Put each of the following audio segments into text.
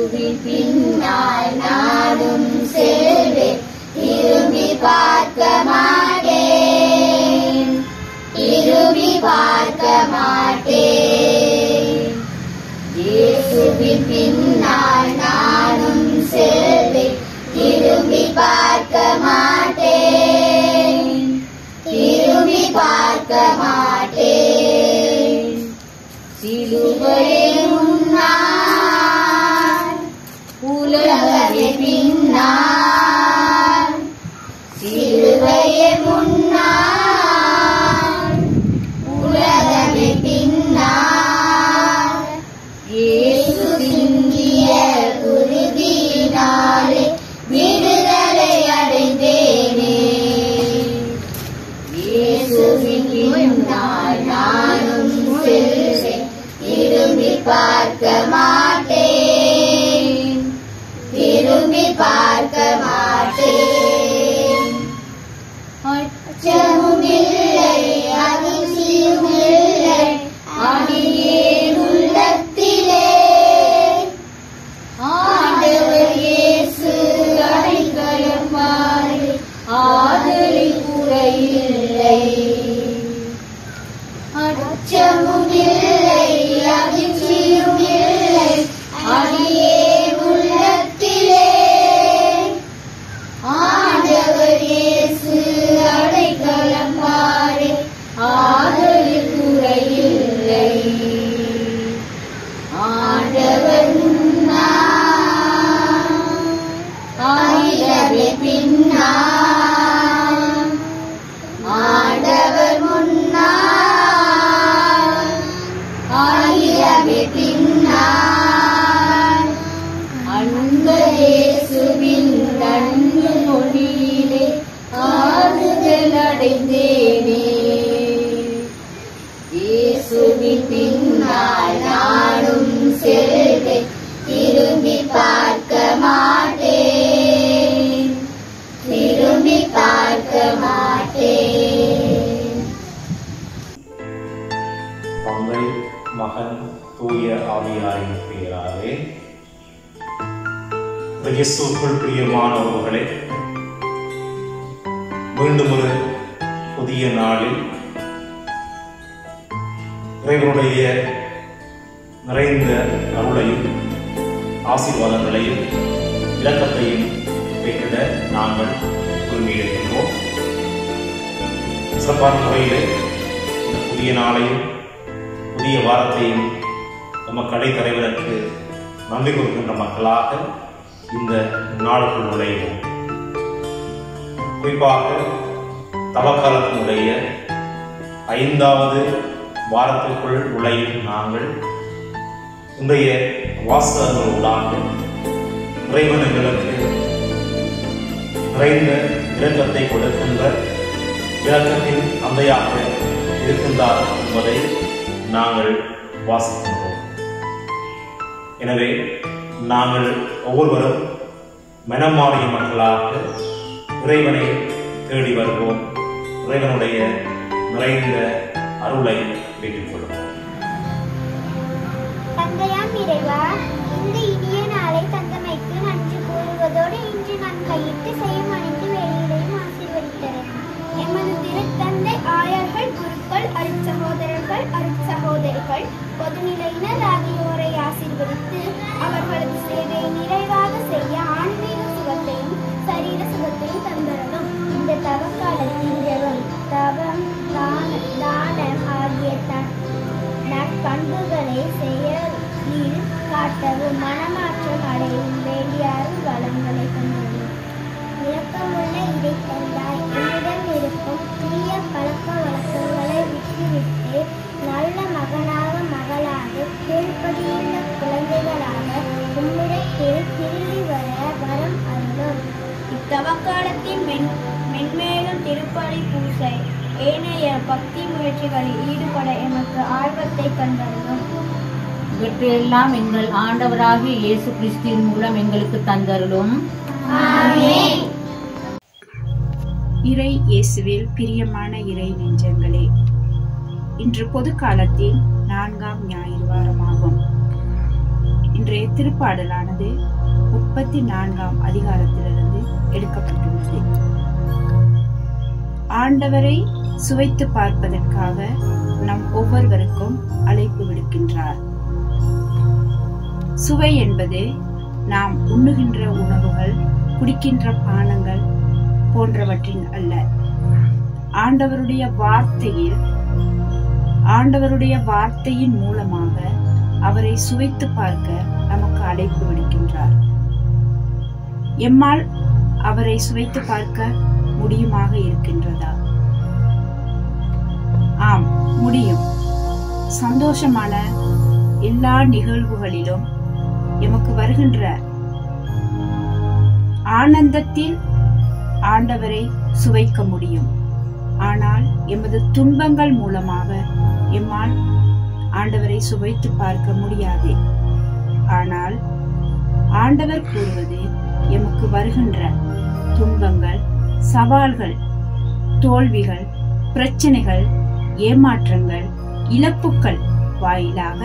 இயேசுவின் பின்னால் நானும் செல்வேன், திரும்பி பார்க்க மாட்டேன், திரும்பி பார்க்க மாட்டேன். இயேசுவின் பின்னால் நானும் செல்வேன், திரும்பி பார்க்க மாட்டேன், திரும்பி பார்க்க மாட்டேன். சிலுவையே முன்னால், உலகமே பின்னால், சிலுவையே முன்னால், உலகமே பின்னால். இயேசு சிந்திய குருதியினாலே விடுதலை அடைந்தேனே. இயேசுவின் பின்னால் நானும் செல்வேன், திரும்பி பார்க்க மாட்டேன், திரும்பி பார்க்க மாட்டேன். அச்சமும் இல்லை, அதிர்ச்சியும் இல்லை, அடியேன் உள்ளத்திலே. ஆண்டவர் இயேசு அடைக்கலமாய், ஆதலில் குறையில்லை. அச்சமும் இல்லை, அதிர்ச்சியும் இல்லை, அடியேன் உள்ளத்திலே. ஆண்டவர் இயேசு அடைக்கலமாய், ஆதலில் குறையில்லை. ஆண்டவர் முன்னால், ஆயிரமே பின்னால், ஆண்டவர் முன்னால், ஆயிரமே பின்னால். அன்பு இயேசுவின் அன்பு மொழியிலே ஆறுதல் அடைந்தேனே. இயேசுவின் பின்னால் நானும் செல்வேன், திரும்பி பார்க்க மாட்டேன், திரும்பி பார்க்க மாட்டேன். தந்தை, மகன், தூய ஆவியாரின் பெயராலே. இயேசுவுக்குள் பிரியமானவர்களே, மீண்டும் ஒரு புதிய நாளில் இறைவனுடைய நிறைந்த அருளையும் ஆசீர்வாதங்களையும் இரக்கத்தையும் பெற்றிட நாங்கள் உரிமையிருக்கின்றோம். சிறப்பான முறையில் இந்த புதிய நாளையும் புதிய வாரத்தையும் நம்ம கடை தலைவருக்கு நன்றி கொடுக்கின்ற மக்களாக இந்த நாளுக்குள் நுழைவோம். குறிப்பாக தவக்காலத்தினுடைய 5வது வாரத்திற்குள் நுழையும் நாங்கள் இன்றைய வாசகங்களூடாக இறைவன் எங்களுக்கு நிறைந்த இரக்கத்தை கொடுக்கின்ற இரக்கத்தின் தந்தையாக இருக்கின்றார் என்பதை நாங்கள் வாசிக்கின்றோம். எனவே நாங்கள் ஒவ்வொருவரும் மனம் மாறிய மக்களாக இறைவனை தேடி வருவோம். இறைவனுடைய நிறைந்த அருளை பெற்றுக் கொள்வோம். தந்தையாம் இறைவா, இந்த இனிய நாளை தந்தமைக்கு நன்றி கூறுவதோடு இன்று நான் கையிட்டு செய்யும் அனைத்து வேலைகளையும் ஆசீர்வதித்தேன். எமது திருத்தந்தை ஆயர்கள், குருக்கள், அருட்சகோதரர்கள், அருட்சகோதரிகள், பொதுநிலையினர் ஆகியோரை ஆசீர்வதித்து அவர்களது சேவையை நிறைவாக செய்ய ஆன்மீக சுகத்தையும் சரீர சுகத்தையும் தந்தரலும். இந்த தவக்காலத்தில் ஜெபம், தவம், தானம் ஆகிய நற்பண்புகளை செயலில் காட்டவும் மனமாற்றம் அடையும் வேண்டிய அருள் வளங்களை தந்தரலும். இரக்கமுள்ள இதை தந்தாய், என்னிடம் இருக்கும் தீய பழக்க வழக்கங்களை விட்டுவிட்டு நல்ல மகனாக மகளாக கீழ்ப்படியுள்ள குழந்தைகளாக உம்மிடத்தில் திரும்பி வர வரம் அருளும். இத்தவக்காலத்தின் மென்மேலும் திருப்பலி பூசை ஏனைய பக்தி முயற்சிகளில் ஈடுபட எமக்கு ஆர்வத்தை தந்தருளும். இவற்றையெல்லாம் எங்கள் ஆண்டவராகிய இயேசு கிறிஸ்துவின் மூலம் எங்களுக்கு தந்தருளும். ஆமென். இறை இயேசுவில் பிரியமான இறை நெஞ்சங்களே, இன்று பொது காலத்தின் 4ஆம் ஞாயிறு வாரமாகும். இன்றைய திருப்பாடலானது 34ஆம் அதிகாரத்திலிருந்து எடுக்கப்பட்டுள்ளது. ஆண்டவரை சுவைத்து பார்ப்பதற்காக நம் ஒவ்வொருவருக்கும் அழைப்பு விடுக்கின்றார். சுவை என்பது நாம் உண்ணுகின்ற உணவுகள், குடிக்கின்ற பானங்கள் போன்றவற்றின் அல்ல. ஆண்டவருடைய வார்த்தையின் மூலமாக அவரை சுவைத்து பார்க்க நமக்கு அழைப்பு விடுக்கின்றார். எம்மால் அவரை சுவைத்து பார்க்க முடியுமாக இருக்கின்றதா? ஆம், முடியும். சந்தோஷமான எல்லா நிகழ்வுகளிலும் எமக்கு வருகின்ற ஆனந்தத்தில் ஆண்டவரை சுவைக்க முடியும். ஆனால் எமது துன்பங்கள் மூலமாக எம்மால் ஆண்டவரை சுவைத்து பார்க்க முடியாது. ஆனால் ஆண்டவர் கூறுவது, எமக்கு வருகின்ற துன்பங்கள், சவால்கள், தோல்விகள், பிரச்சனைகள், ஏமாற்றங்கள், இழப்புக்கள் வாயிலாக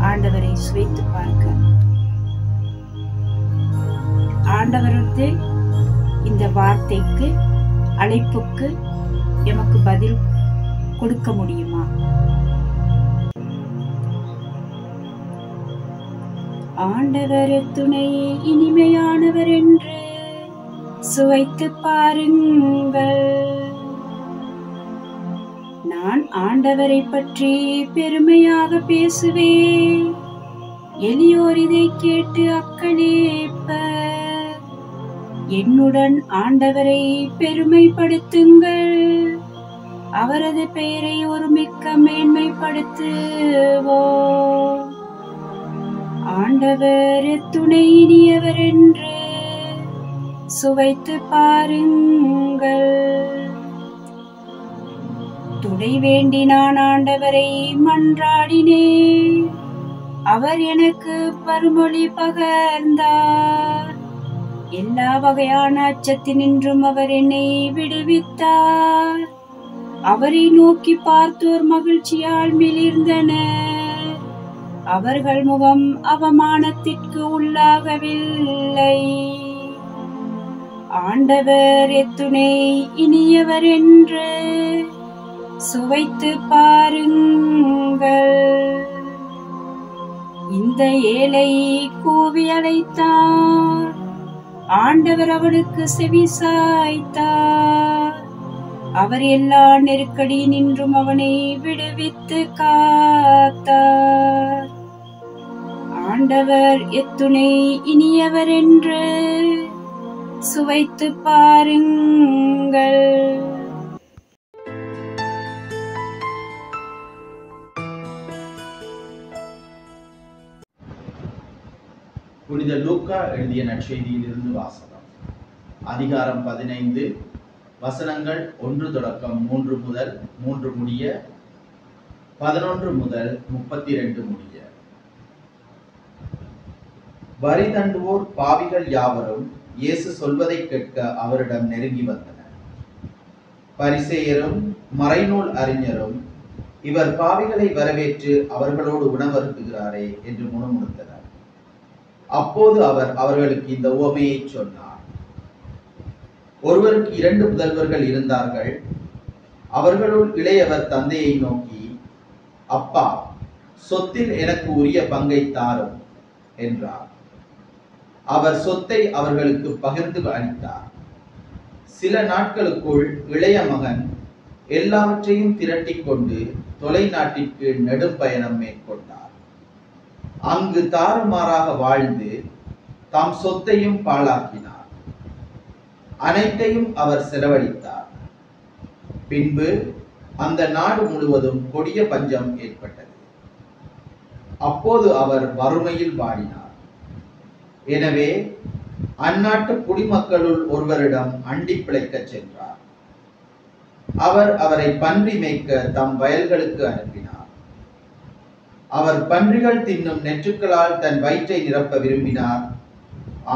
ஆண்டவரை சுவைத்து பார்க்க ஆண்டவரது இந்த வார்த்தைக்கு, அழைப்புக்கு எமக்கு பதில் கொடுக்க முடியுமா? ஆண்டவர் துணையே இனிமையானவர் என்று சுவைத்து பாருங்கள். நான் ஆண்டவரை பற்றி பெருமையாக பேசுவேன். எளியோர் இதை கேட்டு அக்களிப்பர். என்னுடன் ஆண்டவரை பெருமைப்படுத்துங்கள். அவரது பெயரை ஒரு மிக்க மேன்மைப்படுத்துவோம். ஆண்டவர் துணை இனியவர் என்று சுவைத்து பாருங்கள். துணை வேண்டி நான் ஆண்டவரை மன்றாடினேன். அவர் எனக்கு பருமொழி பகர்ந்தார். எல்லா வகையான அச்சத்தினின்றும் அவர் என்னை விடுவித்தார். அவரை நோக்கி பார்த்தோர் மகிழ்ச்சியால் மிளிர்ந்தனர். அவர்கள் முகம் அவமானத்திற்கு உள்ளாகவில்லை. ஆண்டவர் எத்துணை இனியவர் என்று சுவைத்து பாருங்கள். இந்த ஏழை கூவி அழைத்தார். ஆண்டவர் அவனுக்கு செவி சாய்த்தார். அவர் எல்லா நெருக்கடியினின்றும் அவனை விடுவித்து காத்தார். ஆண்டவர் எத்துணை இனியவர் என்று சுவைத்து பாருங்கள். புனித லூக்கா எழுதிய நற்செய்தியிலிருந்து வாசகம். அதிகாரம் 15, வசனங்கள் 1 தொடக்கம் 3 முதல் 3 முடிய, 11 முதல் 32 முடிய. வரி தண்டுவோர் பாவிகள் யாவரும் இயேசு சொல்வதை கேட்க அவரிடம் நெருங்கி வந்தனர். பரிசேயரும் மறைநூல் அறிஞரும், இவர் பாவிகளை வரவேற்று அவர்களோடு உணவருந்துகிறாரே என்று முணுமுணுத்தனர். அப்போது அவர் அவர்களுக்கு இந்த உவமையை சொன்னார். ஒருவருக்கு 2 புதல்வர்கள் இருந்தார்கள். அவர்களுள் இளையவர் தந்தையை நோக்கி, அப்பா, சொத்தில் எனக்கு உரிய பங்கை தாரும் என்றார். அவர் சொத்தை அவர்களுக்கு பகிர்ந்து அளித்தார். சில நாட்களுக்குள் இளைய மகன் எல்லாவற்றையும் திரட்டிக் கொண்டு தொலைநாட்டிற்கு நெடும் பயணம் மேற்கொண்டார். அங்கு தாறுமாறாக வாழ்ந்து தாம் சொத்தையும் பாழாக்கினார். அனைத்தையும் அவர் செலவழித்தார். பின்பு அந்த நாடு முழுவதும் கொடிய பஞ்சம் ஏற்பட்டது. அப்போது அவர் வறுமையில் வாடினார். எனவே அந்நாட்டு குடிமக்களுள் ஒருவரிடம் அண்டி பிழைக்கச் சென்றார். அவர் அவரை பன்றி மேய்க்க தம் வயல்களுக்கு அனுப்பினார். அவர் பன்றிகள் தின்னும் நெற்றுக்களால் தன் வயிற்றை நிரப்ப விரும்பினார்.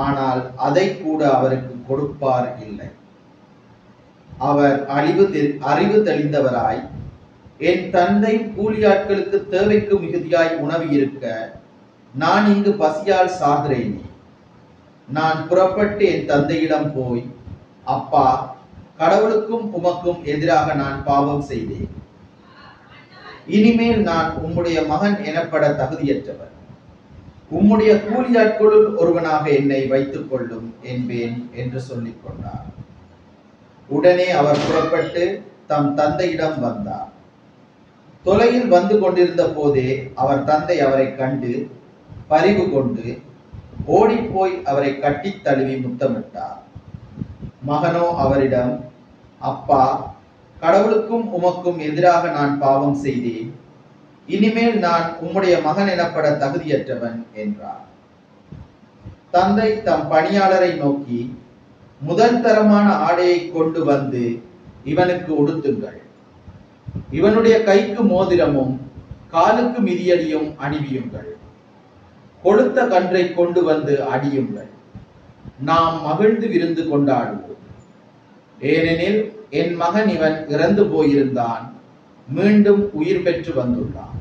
ஆனால் அதை கூட அவருக்கு கொடுப்பார் இல்லை. அவர் அறிவு தெளிந்தவராய், என் தந்தை கூலியாட்களுக்கு தேவைக்கு மிகுதியாய் உணவு இருக்க நான் இங்கு பசியால் சாகிறேனே. நான் புறப்பட்டு என் தந்தையிடம் போய், அப்பா, கடவுளுக்கும் உமக்கும் எதிராக நான் பாவம் செய்தேன். இனிமேல் நான் உம்முடைய மகன் எனப்பட தகுதியற்றவர். உம்முடைய கூலியாட்களுள் ஒருவனாக என்னை வைத்துக் கொள்ளும் என்பேன் என்று சொல்லிக் கொண்டார். உடனே அவர் புறப்பட்டு தம் தந்தையிடம் வந்தார். தொலையில் வந்து கொண்டிருந்த போதே அவர் தந்தை அவரை கண்டு பரிவு கொண்டு ஓடிப்போய் அவரை கட்டித் தழுவி முத்தமிட்டார். மகனோ அவரிடம், அப்பா, கடவுளுக்கும் உமக்கும் எதிராக நான் பாவம் செய்தேன். இனிமேல் நான் உம்முடைய மகன் எனப்பட தகுதியற்றவன் என்றார். தந்தை தம் பணியாளரை நோக்கி, முதல் தரமான ஆடையை கொண்டு வந்து இவனுக்கு உடுத்துங்கள். இவனுடைய கைக்கு மோதிரமும் காலுக்கு மிதியடியும் அணிவியுங்கள். கொழுத்த கன்றை கொண்டு வந்து அடியுங்கள். நாம் மகிழ்ந்து விருந்து கொண்டாடுவோம். ஏனெனில் என் மகன் இவன் இறந்து போயிருந்தான், மீண்டும் உயிர் பெற்று வந்துள்ளான்.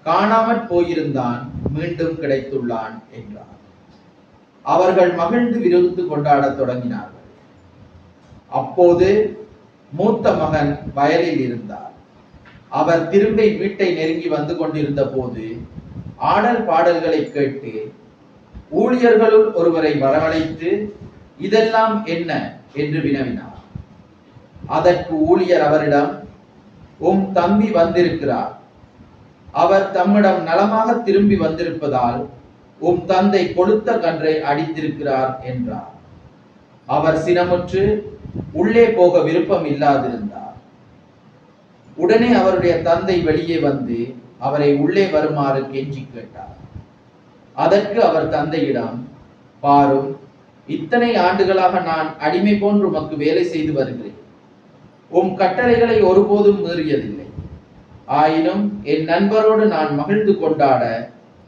காணாமற் போயிருந்தான், மீண்டும் கிடைத்துள்ளான் என்றார். அவர்கள் மகிழ்ந்து விருந்து கொண்டாடத் தொடங்கினார்கள். அப்போது மூத்த மகன் வயலில் இருந்தார். அவர் திரும்பி வீட்டை நெருங்கி வந்து கொண்டிருந்த போது ஆடல் பாடல்களை கேட்டு ஊழியர்களுள் ஒருவரை வரவழைத்து, இதெல்லாம் என்ன என்று வினவினார். அதற்கு ஊழியர் அவரிடம், உம் தம்பி வந்திருக்கிறார். அவர் தம்மிடம் நலமாக திரும்பி வந்திருப்பதால் உம் தந்தை கொழுத்த கன்றை அடித்திருக்கிறார் என்றார். அவர் சினமுற்று உள்ளே போக விருப்பம் இல்லாதிருந்தார். உடனே அவருடைய தந்தை வெளியே வந்து அவரை உள்ளே வருமாறு கெஞ்சி கேட்டார். அதற்கு அவர் தந்தையிடம், பாரும், இத்தனை ஆண்டுகளாக நான் அடிமை போன்று உமக்கு வேலை செய்து வருகிறேன். உம் கட்டளைகளை ஒருபோதும் மீறியதில்லை. ஆயினும் என் நண்பரோடு நான் மகிழ்ந்து கொண்டாட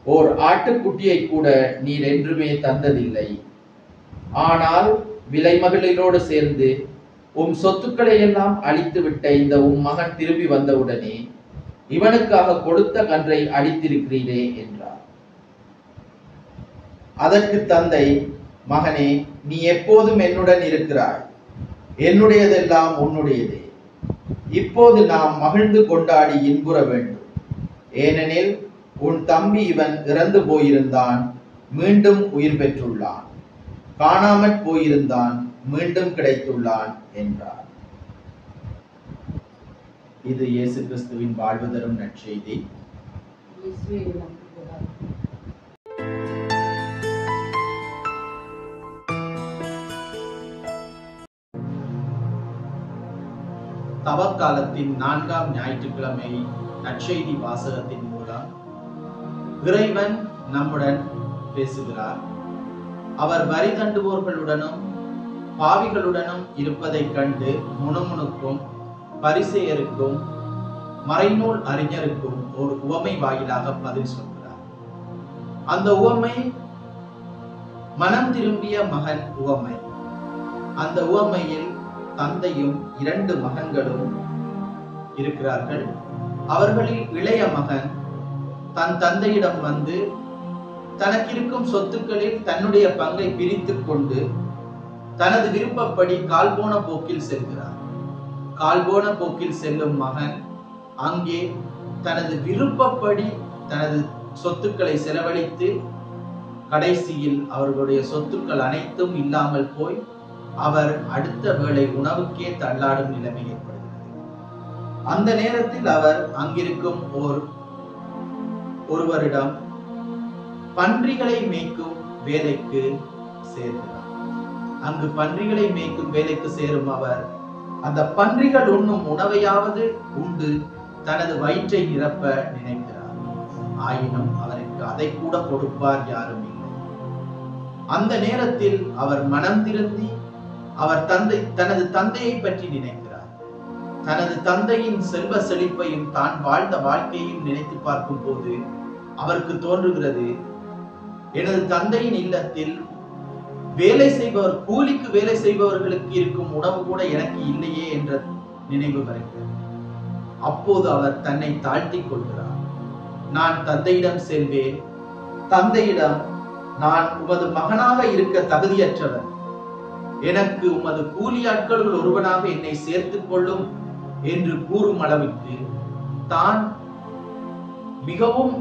ஓர் ஆட்டுக்குட்டியை கூட நீர் என்றுமே தந்ததில்லை. ஆனால் விலை மகளிரோடு சேர்ந்து உம் சொத்துக்களை எல்லாம் அழித்து விட்ட இந்த உம் மகன் திரும்பி வந்தவுடனே இவனுக்காக கொடுத்த கன்றை அடித்திருக்கிறீரே என்றார். அதற்கு தந்தை, மகனே, நீ எப்போதும் என்னுடன் இருக்கிறாய். என்னுடையதெல்லாம் உன்னுடையதே. இப்போது நாம் மகிழ்ந்து கொண்டாடி இன்புற வேண்டும். ஏனெனில் உன் தம்பி இவன் இறந்து போயிருந்தான், மீண்டும் உயிர் பெற்றுள்ளான். காணாமற் போயிருந்தான், மீண்டும் கிடைத்துள்ளான் என்றார். இது இயேசு கிறிஸ்துவின் வாழ்வு தரும் நற்செய்தி. தவக்காலத்தின் 4ஆம் ஞாயிற்றுக்கிழமை நற்செய்தி வாசகத்தின் மூலம் இறைவன் நம்முடன் பேசுகிறார். அவர் வரி தண்டுவோர்களுடனும் பாவிகளுடனும் இருப்பதைக் கண்டு முணுமுணுக்கும் பரிசேயருக்கும் மறைநூல் அறிஞருக்கும் ஒரு உவமை வாயிலாக பதில் சொல்கிறார். அந்த உவமை மனம் திரும்பிய மகன் உவமை. அந்த உவமையில் தந்தையும் 2 மகன்களும் இருக்கிறார்கள். அவர்களில் இளைய மகன் தன் தந்தையிடம் வந்து தனக்கிருக்கும் சொத்துக்களில் தன்னுடைய பங்கை பிரித்துக் கொண்டு தனது விருப்பப்படி கால்போன போக்கில் செல்கிறார். கால்போன போக்கில் செல்லும் மகன் அங்கே தனது விருப்பப்படி தனது சொத்துக்களை செலவழித்து கடைசியில் அவர்களுடைய சொத்துக்கள் அனைத்தும் இல்லாமல் போய் அவர் அடுத்த வேளை உணவுக்கே தள்ளாடும் நிலைமை ஏற்படுகிறது. அந்த நேரத்தில் அவர் அங்கிருக்கும் ஒருவரிடம் பன்றிகளை மேய்க்கும் வேலைக்கு சேர்கிறார். அங்கு பன்றிகளை மேய்க்கும் வேலைக்கு சேரும் அவர் அந்த பன்றிகள் உண்ணும் உணவையாவது உண்டு தனது வயிற்றை நிரப்ப நினைக்கிறார். ஆயினும் அவருக்கு அதை கூட கொடுப்பார் யாரும் இல்லை. அந்த நேரத்தில் அவர் மனம் திருந்தி அவர் தனது தந்தையை பற்றி நினைக்கிறார். தனது தந்தையின் செல்வ செழிப்பையும் தான் வாழ்ந்த வாழ்க்கையும் நினைத்து பார்க்கும் போது அவருக்கு தோன்றுகிறது, எனது தந்தையின் இல்லத்தில் வேலை செய்பவர், கூலிக்கு வேலை செய்பவர்களுக்கு இருக்கும் உணவு கூட எனக்கு இல்லையே என்ற நினைவு வருகிறது. அப்போது அவர் தன்னை தாழ்த்தி கொள்கிறார். நான் தந்தையிடம் செல்வேன், தந்தையிடம், நான் உமது மகனாக இருக்க தகுதியற்றவன், எனக்கு உமது கூலியாட்களுள் ஒருவனாக என்னை சேர்த்துக் கொள்ளும் என்று கூறும் அளவுக்கு தான் மிகவும்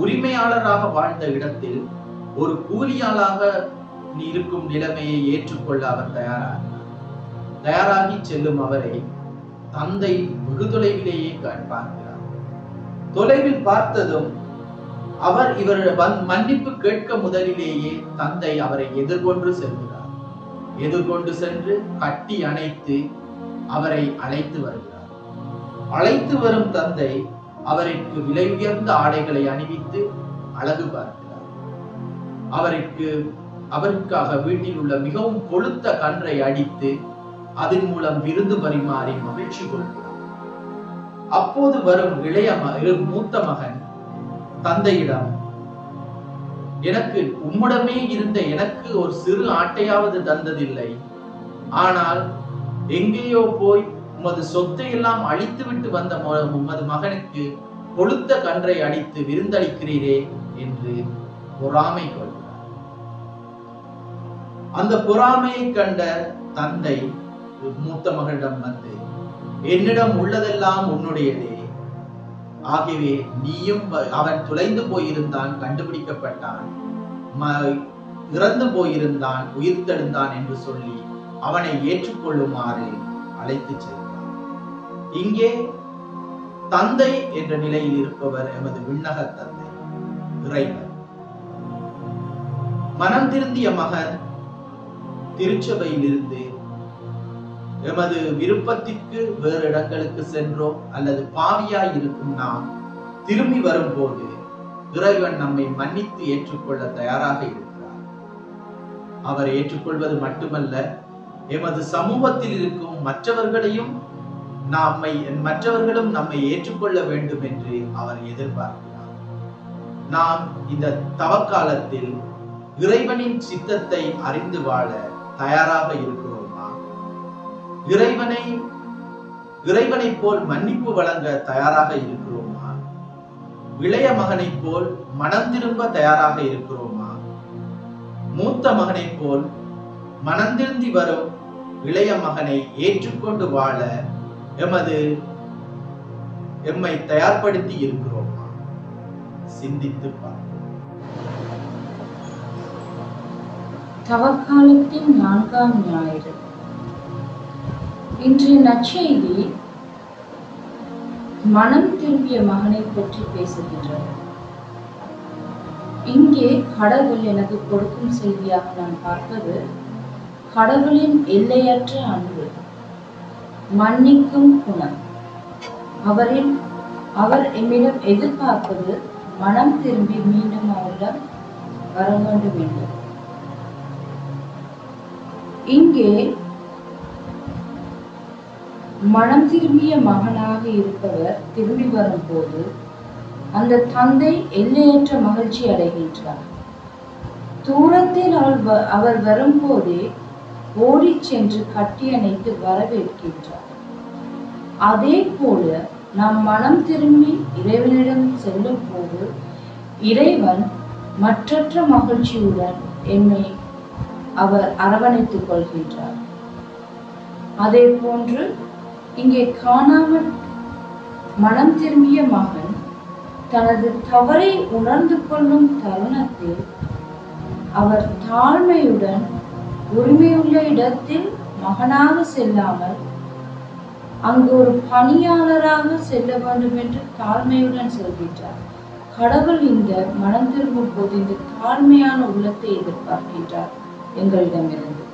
உரிமையாளராக வாழ்ந்த இடத்தில் ஒரு கூலியாளாக இருக்கும் நிலைமையை ஏற்றுக்கொள்ள அவர் தயாராகி செல்லும் அவரை தந்தை வெகு தொலைவிலேயே பார்க்கிறார். தொலைவில் பார்த்ததும் அவர் இவரிடம் மன்னிப்பு கேட்க முதலிலேயே தந்தை அவரை எதிர்கொண்டு செல்கிறார். எதிர்கொண்டு சென்று கட்டி அணைத்து அவரை அழைத்து வருகிறார். அழைத்து வரும் தந்தை அவருக்கு விலை உயர்ந்த ஆடைகளை அணிவித்து அழகு பார்க்கிறார். அவருக்காக வீட்டில் உள்ள மிகவும் கொழுத்த கன்றை அடித்து அதன் மூலம் விருந்து பரிமாறி மகிழ்ச்சி கொள்கிறார். அப்போது வரும் மூத்த மகன் தந்தையிடம், எனக்கு உம்மிடமே இருந்த எனக்கு ஒரு சிறு ஆட்டையாவது தந்ததில்லை, ஆனால் எங்கேயோ போய் உமது சொத்தை எல்லாம் அழித்து விட்டு வந்த உமது மகனுக்கு கொழுத்த கன்றை அடித்து விருந்தளிக்கிறீரே என்று பொறாமை கொள்கிறார். அந்த பொறாமையை கண்ட தந்தை மூத்த மகனிடம் வந்து, என்னிடம் உள்ளதெல்லாம் உன்னுடையதே, ஆகவே நீயும், அவன் தொலைந்து போயிருந்தான், கண்டுபிடிக்கப்பட்டான், இறந்து போயிருந்தான், உயிர் தெழுந்தான் என்று சொல்லி அவனை ஏற்றுக்கொள்ளுமாறு அழைத்து செல்கிறார். இங்கே தந்தை என்ற நிலையில் இருப்பவர் எமது விண்ணக தந்தை இறைவன். மனம் திருந்திய மகன் திருச்சபையில் இருந்து எமது விருப்பத்திற்கு வேறு இடங்களுக்கு சென்றோ அல்லது பாவியாய் இருக்கும் நாம் திரும்பி வரும்போது இறைவன் நம்மை மன்னித்து ஏற்றுக்கொள்ள தயாராக இருக்கிறார். அவர் ஏற்றுக்கொள்வது மட்டுமல்ல, எமது சமூகத்தில் இருக்கும் மற்றவர்களும் நம்மை ஏற்றுக்கொள்ள வேண்டும் என்று அவர் எதிர்பார்க்கிறார். நாம் இந்த தவக்காலத்தில் இறைவனின் சித்தத்தை அறிந்து வாழ தயாராக இருக்கிறோமா? இறைவனை போல் மன்னிப்பு வழங்க தயாராக இருக்கிறோமா? இளைய மகனை போல் மனம் திரும்ப தயாராக இருக்கிறோமா? மூத்த மகனை போல் மனம் திருந்தி வரும் இளைய மகனை ஏற்றுக்கொண்டு வாழ எம்மை தயார்படுத்தி இருக்கிறோமா? சிந்தித்து பார்ப்போம். தவக்காலத்தின் 4ஆம் ஞாயிறு. இன்றைய நற்செய்தி மனம் திரும்பிய மகனை பற்றி பேசுகின்றது. இங்கே கடவுள் எனக்கு கொடுக்கும் செய்தியாக நான் பார்ப்பது கடவுளின் எல்லையற்ற அன்பு, மன்னிக்கும் குணம். அவர் எம்மிடம் எதிர்பார்ப்பது மனம் திரும்பி மீண்டும் அவரிடம் வர வேண்டும் என்று. இங்கே மனம் திரும்பிய மகனாக இருப்பவர் திரும்பி வரும்போது அந்த தந்தை எல்லையற்ற மகிழ்ச்சி அடைகின்றார். தூரத்தில் அவர் வரும்போதே ஓடி சென்று கட்டி அணைத்து வரவேற்கின்றார். அதே போல நாம் மனம் திரும்பி இறைவனிடம் செல்லும் போது இறைவன் மற்றற்ற மகிழ்ச்சியுடன் என்னை அவர் அரவணைத்துக் கொள்கின்றார். அதே போன்று இங்கே காணாமல் மனம் திரும்பிய மகன் தனது தவறை உணர்ந்து கொள்ளும் தருணத்தில் அவர் தாழ்மையுடன் உரிமையுள்ள இடத்தில் மகனாக செல்லாமல் அங்கு ஒரு பணியாளராக செல்ல வேண்டும் என்று தாழ்மையுடன் செல்கின்றார். கடவுள் இந்த மனம் திரும்பும் போது இந்த தாழ்மையான உள்ளத்தை எதிர்பார்க்கின்றார் எங்களிடமிருந்து.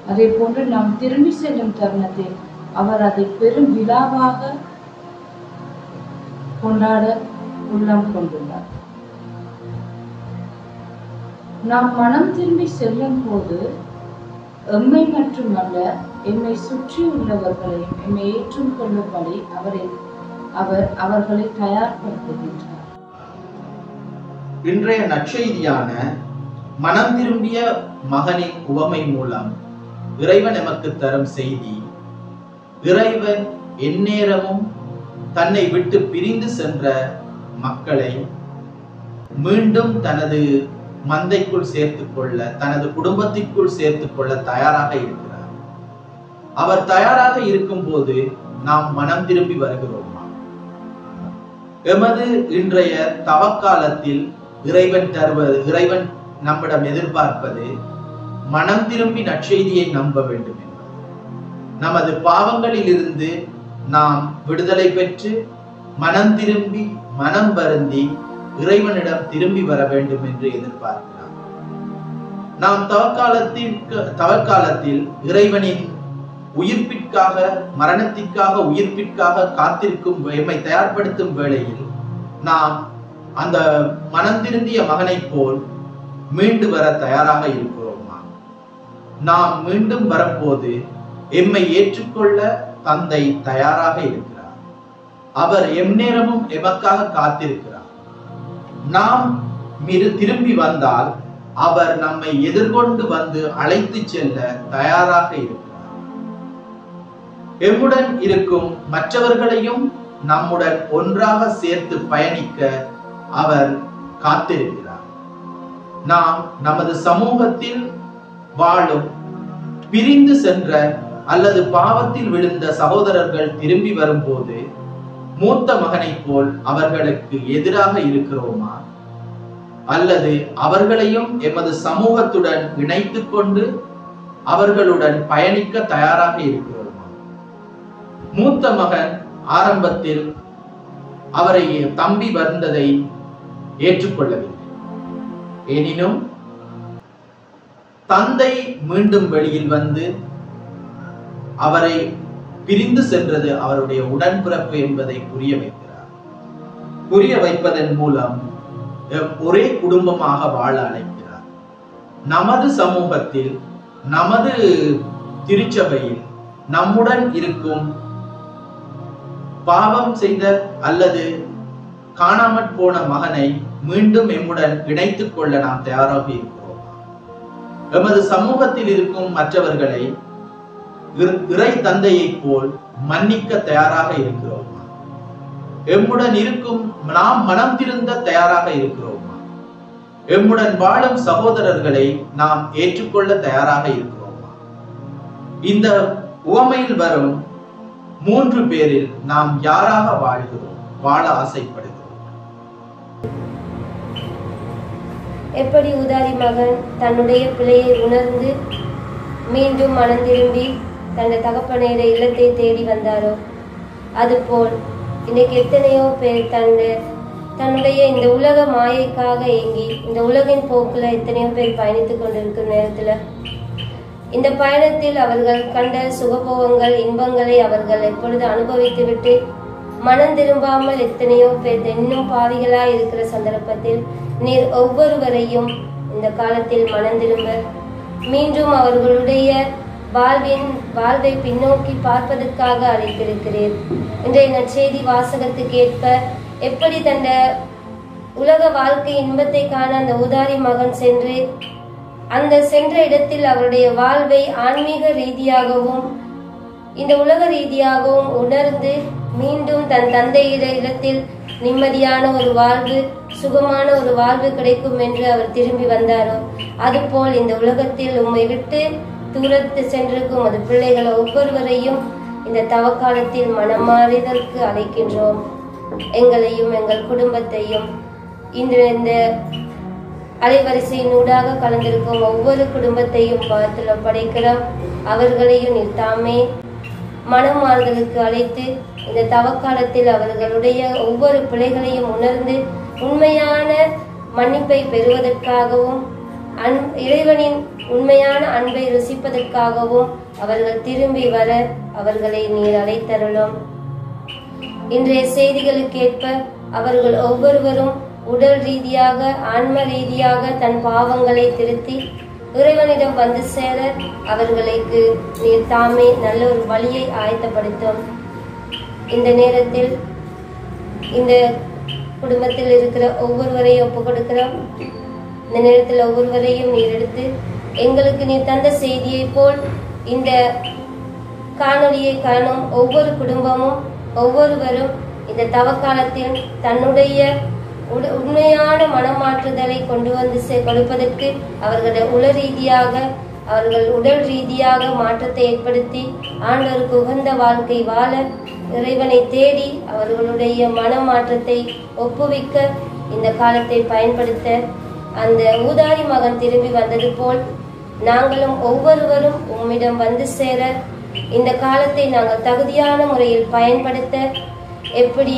அதே போன்று நாம் திரும்பி செல்லும் தருணத்தில் அவர் அதை பெரும் விழாவாக கொண்டாட உள்ளம் கொண்டுள்ளார். நாம் மனம் திரும்பி செல்லும் போது எம்மை மட்டுமல்ல, எம்மை சுற்றி உள்ளவர்களையும் எம்மை ஏற்றுக்கொள்ளும்படி அவர்களை தயார்படுத்துகின்றார். இன்றைய நற்செய்தியான மனம் திரும்பிய மகனின் உவமை மூலம் இறைவன் எமக்கு தரும் செய்தி, இறைவன் எந்நேரமும் தன்னை விட்டு பிரிந்து சென்ற மக்களை மீண்டும் தனது மந்தைக்குள் சேர்த்துக் கொள்ள, தனது குடும்பத்திற்குள் சேர்த்துக் கொள்ள தயாராக இருக்கிறார். அவர் தயாராக இருக்கும் போது நாம் மனம் திரும்பி வருகிறோமா? எமது இன்றைய தவக்காலத்தில் இறைவன் நம்மிடம் எதிர்பார்ப்பது மனம் திரும்பி நற்செய்தியை நம்ப வேண்டும் என்பது. நமது பாவங்களில் இருந்து நாம் விடுதலை பெற்று மனம் திரும்பி மனம் வருந்தி இறைவனிடம் திரும்பி வர வேண்டும் என்று எதிர்பார்க்கிறார். நாம் தவக்காலத்தில் இறைவனின் உயிர்ப்பிற்காக, மரணத்திற்காக, உயிர்ப்பிற்காக காத்திருக்கும், எம்மை தயார்படுத்தும் வேளையில் நாம் அந்த மனம் திருந்திய மகனை போல் மீண்டு வர தயாராக இருக்கிறோமா? நாம் மீண்டும் வரப்போது எம்மை ஏற்றுக்கொள்ள தந்தை தயாராக இருக்கிறார். அவர் எந்நேரமும் எமக்காக காத்திருக்கிறார். நாம் திரும்பி வந்தால் அவர் நம்மை எதிர்கொண்டு வந்து அழைத்து செல்ல தயாராக இருக்கிறார். எம்முடன் இருக்கும் மற்றவர்களையும் நம்முடன் ஒன்றாக சேர்த்து பயணிக்க அவர் காத்திருக்கிறார். நாம் நமது சமூகத்தில் வாழும் பிரிந்து சென்ற அல்லது பாவத்தில் விழுந்த சகோதரர்கள் திரும்பி வரும்போது மூத்த மகனை போல் அவர்களுக்கு எதிராக இருக்கிறோமா? அல்லது அவர்களையும் எமது சமூகத்துடன் இணைத்துக் கொண்டு அவர்களுடன் பயணிக்க தயாராக இருக்கிறோமா? மூத்த மகன் ஆரம்பத்தில் அவரை தம்பி வந்ததை ஏற்றுக்கொள்ளவில்லை. எனினும் தந்தை மீண்டும் வெளியில் வந்து அவரை பிரிந்து சென்றது அவருடைய உடன்பிறப்பு என்பதை புரிய வைக்கிறார். புரிய வைப்பதன் மூலம் ஒரே குடும்பமாக வாழ அழைக்கிறார். நமது சமூகத்தில், நமது திருச்சபையில் நம்முடன் இருக்கும் பாவம் செய்த அல்லது காணாமற் போன மகனை மீண்டும் எம்முடன் இணைத்துக் கொள்ள நாம் தயாராக இருக்கிறோம். எமது சமூகத்தில் இருக்கும் மற்றவர்களை இறை தந்தையை போல் மன்னிக்க தயாராக இருக்கிறோமா? எம்முடன் இருக்கும் நாம் மனம் திருந்த தயாராக இருக்கிறோமா? எம்முடன் வாழும் சகோதரர்களை நாம் ஏற்றுக்கொள்ள தயாராக இருக்கிறோமா? இந்த உவமையில் வரும் 3 பேரில் நாம் யாராக வாழ்கிறோம், வாழ ஆசைப்படுகிறோம்? எப்படி உதாரி மகன் தன்னுடைய பிழையை உணர்ந்து மீண்டும் மனம் திரும்பி தன்னுடைய தகப்பனையிட இல்லத்தை தேடி வந்தாரோ, அதுபோல் இன்னைக்கு எத்தனையோ பேர் தன்னுடைய இந்த உலக மாயைக்காக ஏங்கி இந்த உலகின் போக்குல எத்தனையோ பேர் பயணித்துக் கொண்டிருக்கும் நேரத்துல இந்த பயணத்தில் அவர்கள் கண்ட சுகபோகங்கள், இன்பங்களை அவர்கள் எப்பொழுது அனுபவித்து விட்டு மனம் திரும்பாமல் எத்தனையோ பேர் இன்னும் பாவிகளாய் இருக்கிற சந்தர்ப்பத்தில் நீர் ஒவ்வொருவரையும் இந்த காலத்தில் மனம் திரும்ப மீண்டும் அவர்களுடைய வாழ்வை பின்னோக்கி பார்ப்பதற்காக அழைத்திருக்கிறேன். இன்றைய நற்செய்தி வாசகத்துக்கு ஏற்ப எப்படி தந்த உலக வாழ்க்கை இன்பத்தை காண அந்த உதாரி மகன் சென்று அந்த சென்ற இடத்தில் அவருடைய வாழ்வை ஆன்மீக ரீதியாகவும் இந்த உலக ரீதியாகவும் உணர்ந்து மீண்டும் தன் தந்தையிட இல்லத்தில் நிம்மதியான ஒரு வாழ்வு, சுகமான ஒரு வாழ்வு கிடைக்கும் என்று அவர் திரும்பி வந்தாரோ, அதுபோல் இந்த உலகத்தில் உம்மை விட்டு தூரத்து சென்றிருக்கும் அது பிள்ளைகள் ஒவ்வொருவரையும் இந்த தவக்காலத்தில் மனமாறுதலுக்கு அழைக்கின்றோம். எங்களையும் எங்கள் குடும்பத்தையும் இந்த அலைவரிசையினூடாக கலந்திருக்கும் ஒவ்வொரு குடும்பத்தையும் பார்த்து படைக்கிறோம். அவர்களையும் நிறுத்தாமே மனமாறுதலுக்கு அழைத்து இந்த தவக்காலத்தில் அவர்களுடைய ஒவ்வொரு பிள்ளைகளையும் உணர்ந்து உண்மையான மன்னிப்பை பெறுவதற்காகவும் இறைவனின் உண்மையான அன்பை ருசிப்பதற்காகவும் அவர்கள் திரும்பி வர அவர்களை நீர் அழைத்தருளும். இன்றைய செய்திகளுக்கு ஏற்ப அவர்கள் ஒவ்வொருவரும் உடல் ரீதியாக, ஆன்ம ரீதியாக தன் பாவங்களை திருத்தி இறைவனிடம் வந்து சேர அவர்களுக்கு நீர் தாமே நல்ல ஒரு வழியை ஆயத்தப்படுத்தும். இந்த நேரத்தில் இந்த குடும்பத்தில் இருக்கிற ஒவ்வொருவரையும் ஒப்பு கொடுக்கிறோம். இந்த நேரத்தில் ஒவ்வொருவரையும் நீர் எடுத்து எங்களுக்கு நீர் தந்த செய்தியை போல் இந்த காணொலியை காணும் ஒவ்வொரு குடும்பமும் ஒவ்வொருவரும் இந்த தவக்காலத்தில் தன்னுடைய உண்மையான மனமாற்றுதலை கொண்டு வந்து கொடுப்பதற்கு அவர்கள் உடல் ரீதியாக மாற்றத்தை ஏற்படுத்தி ஆண்டவருக்கு உகந்த வாழ்க்கை வாழ இறைவனை தேடி அவர்களுடைய மனமாற்றத்தை ஒப்புவிக்க இந்த காலத்தை பயன்படுத்த அந்த ஊதாரி மகன் திரும்பி வந்தது போல் நாங்களும் ஒவ்வொருவரும் உம்மிடம் வந்து சேர இந்த காலத்தை நாங்கள் தகுதியான முறையில் பயன்படுத்த எப்படி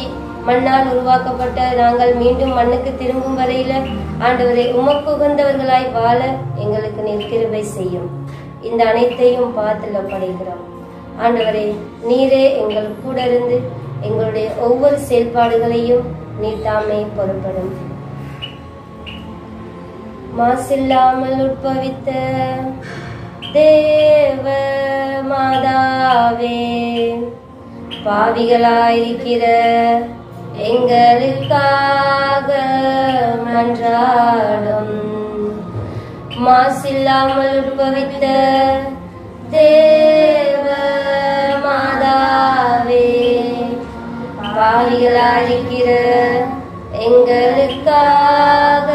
மண்ணால் உருவாக்கப்பட்ட நாங்கள் மீண்டும் மண்ணுக்கு திரும்பும் வரையில ஆண்டவரை உமக்கு உகந்தவர்களாய் வாழ எங்களுக்கு நீர் கிருபை செய்யும். இந்த அனைத்தையும் பார்த்துல படைக்கிறோம். ஆண்டவரே, நீரே எங்கள் கூட இருந்து எங்களுடைய ஒவ்வொரு செயல்பாடுகளையும் நீர் தாமே பொறுப்படும். மாசில்லாமல் உட்பவித்த தேவ மாதாவே, பாவிகளாயிருக்கிற எங்களுக்காக மன்றாடும். மாசில்லாமல் உட்பவித்த தேவ மாதாவே, பாவிகளாயிருக்கிற எங்களுக்காக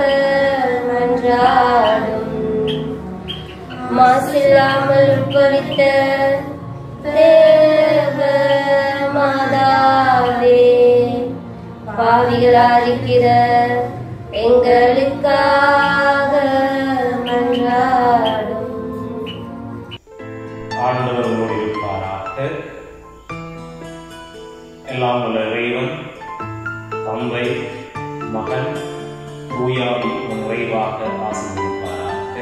மன்றாடும். மாசில்லாமல் உட்பவித்த தேவ மாதாவே, பாவிகளாயிருக்கிற எங்களுக்காக மன்றாடும். ஆண்டவர் உங்களோடு இருப்பாராக. எல்லாம் வல்ல இறைவன் தந்தை, மகன், தூய ஆவி நிறைவாக ஆசீர்வதிப்பாராக.